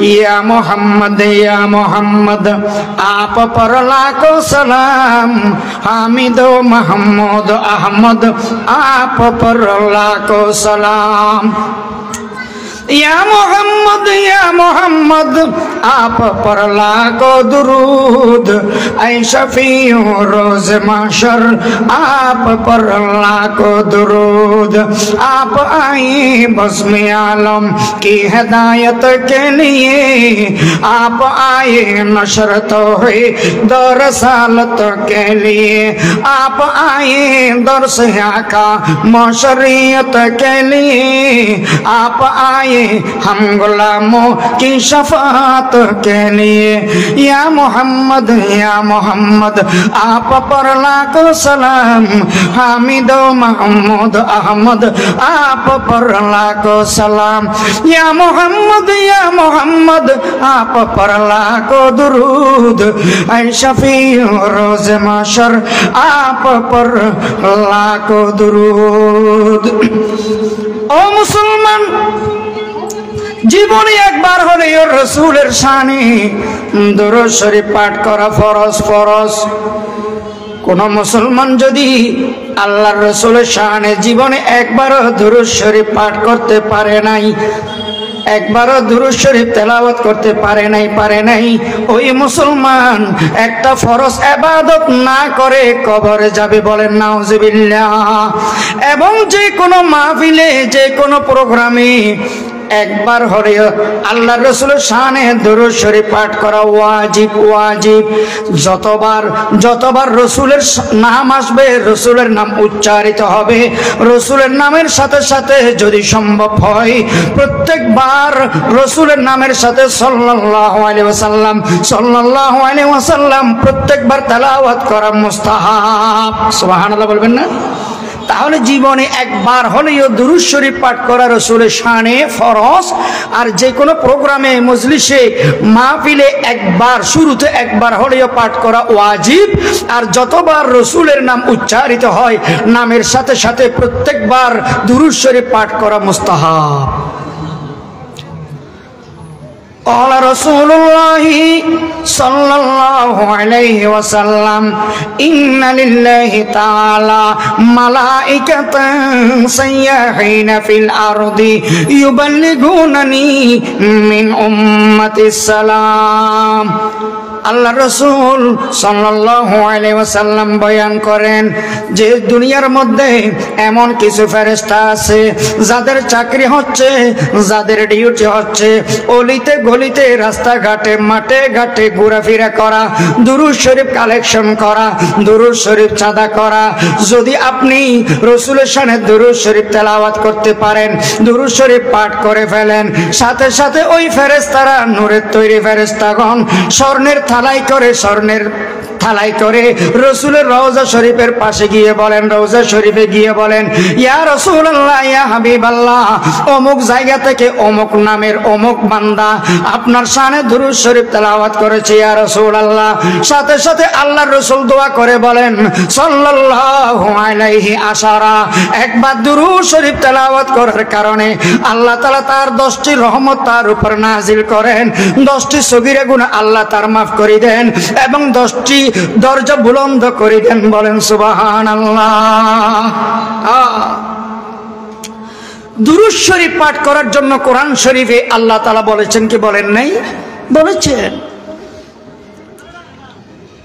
या मोहम्मद आप पर लाखों सलाम। हामिद महमूद अहमद आप पर लाखों सलाम। या मोहम्मद आप पर लाखों दुरूद। ऐ शफीउ रोज़ महशर आप पर लाखों दुरूद। आप आए बस्म आलम की हिदायत के लिए। आप आए नशर तौहीद रसालत के लिए। आप आए दर्स आका मशरियत के लिए। आप आए हम गुलामों की शफाअत के लिए। या मोहम्मद आप पर लाखों सलाम। हामिद महमूद अहमद आप पर लाखों सलाम। या मोहम्मद आप पर लाखों दुरूद। ऐ शफीउ रोज़ महशर आप पर लाखों दुरूद। ओ मुसलमान, জীবনে একবার হলেও রাসূলের শানে দরুদ শরীফ পাঠ করা ফরজ। কোন মুসলমান যদি আল্লাহর রাসূলের শানে জীবনে একবারও দরুদ শরীফ পাঠ করতে পারে নাই, একবারও দরুদ শরীফ তেলাওয়াত করতে পারে নাই, ওই মুসলমান একটা ফরজ ইবাদত না করে কবরে যাবে। বলেন নাউজুবিল্লাহ। এবং যে কোনো মাহফিলে, যে কোনো প্রোগ্রামে একবার হলেও আল্লাহর রাসূলের শানে দরুদ শরীফ পাঠ করা ওয়াজিব। যতবার রাসূলের নাম আসবে, রাসূলের নাম উচ্চারিত হবে, রাসূলের নামের সাথে সাথে যদি সম্ভব হয় প্রত্যেকবার রাসূলের নামের সাথে সাল্লাল্লাহু আলাইহি ওয়াসাল্লাম প্রত্যেকবার তেলাওয়াত করা মুস্তাহাব। সুবহানাল্লাহ বলবেন না? তাহলে জীবনে একবার হলেও দুরূদ শরীফ পাঠ করা রাসূলের শানে ফরজ। আর যে কোনো প্রোগ্রামে, মজলিসে, মাহফিলে একবার, শুরুতে একবার হলেও পাঠ করা ওয়াজিব। আর যতবার রাসূলের নাম উচ্চারিত হয় নামের সাথে সাথে প্রত্যেকবার দুরূদ শরীফ পাঠ করা মুস্তাহাব। قال رسول الله صلى الله عليه وسلم إن لله تعالى ملائكة سياحين في الأرض يبلغونني من أمتي السلام। আল্লাহ রাসূল সাল্লাল্লাহু আলাইহি ওয়াসাল্লাম বয়ান করেন যে দুনিয়ার মধ্যে এমন কিছু ফেরেশতা আছে যাদের চাকরি হচ্ছে, যাদের ডিউটি হচ্ছে অলিতে গলিতে, রাস্তাঘাটে, মাঠে ঘাটে ঘোরাফেরা করা, দুরূদ শরীফ কালেকশন করা, দুরূদ শরীফ চাঁদা করা। যদি আপনি রাসূলের শানে দুরূদ শরীফ তেলাওয়াত করতে পারেন, দুরূদ শরীফ পাঠ করে ফেলেন, সাথে সাথে ওই ফেরেশতারা নূরের তৈরি ফেরেশতাগণ স্বর্ণের থালাই করে রাসূলের রওজা শরীফের পাশে গিয়ে বলেন, রওজা শরীফে গিয়ে বলেন, ইয়া রাসূলুল্লাহ, ইয়া হাবিবাল্লাহ, অমুক জায়গা থেকে অমুক নামের অমুক বান্দা আপনার শানে দুরূদ শরীফ তেলাওয়াত করেছে ইয়া রাসূলুল্লাহ। সাথে সাথে আল্লাহর রাসূল দোয়া করে বলেন সাল্লাল্লাহু আলাইহি আশারা। একবার দুরূদ শরীফ তেলাওয়াত করার কারণে আল্লাহ তাআলা তার 10টি রহমত তার উপর নাজিল করেন, 10টি সগীরা গুনাহ আল্লাহ তার মাফ করে দেন এবং 10টি দরজা বুলন্দ করে দেন। বলেন সুবহানাল্লাহ। দুরূদ শরীফ পাঠ করার জন্য কোরআন শরীফে আল্লাহ তাআলা বলেছেন কি বলেন নাই? বলেছেন।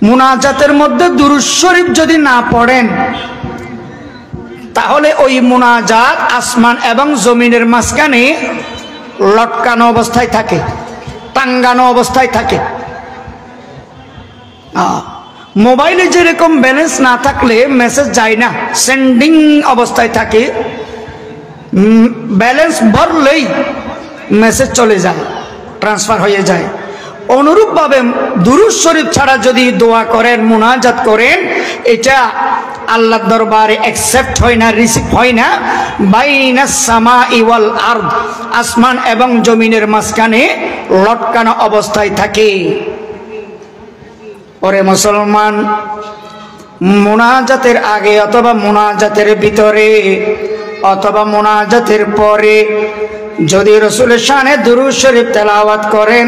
মুনাজাতের মধ্যে দুরূদ শরীফ যদি না পড়েন তাহলে ওই মুনাজাত আসমান এবং জমিনের মাঝখানে লটকানো অবস্থায় থাকে, টাঙ্গানো অবস্থায় থাকে। মোবাইলে যেরকম ব্যালেন্স না থাকলে মেসেজ যায় না, সেন্ডিং অবস্থায় থাকে, ব্যালেন্স ভরলেই মেসেজ চলে যায়, ট্রান্সফার হয়ে যায়। অনুরূপভাবে দুরূদ শরীফ ছাড়া যদি দোয়া করেন, মুনাজাত করেন, এটা আল্লাহর দরবারে অ্যাকসেপ্ট হয় না, রিসিভ হয় না। বাইনাস সামাই ওয়াল আরদ, আসমান এবং জমিনের মাঝখানে লটকানো অবস্থায় থাকে। ওরে মুসলমান, মুনাজাতের আগে অথবা মুনাজাতের ভিতরে অথবা মুনাজাতের পরে যদি রাসূলের শানে দুরূদ শরীফ তেলাওয়াত করেন,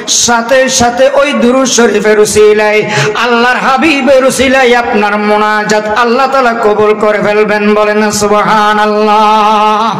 সাথে সাথে ওই দুরূদ শরীফের উসিলায় আল্লাহর হাবিবের উসিলায় আপনার মুনাজাত আল্লাহ তাআলা কবুল করে ফেলবেন। বলেন সুবহানাল্লাহ।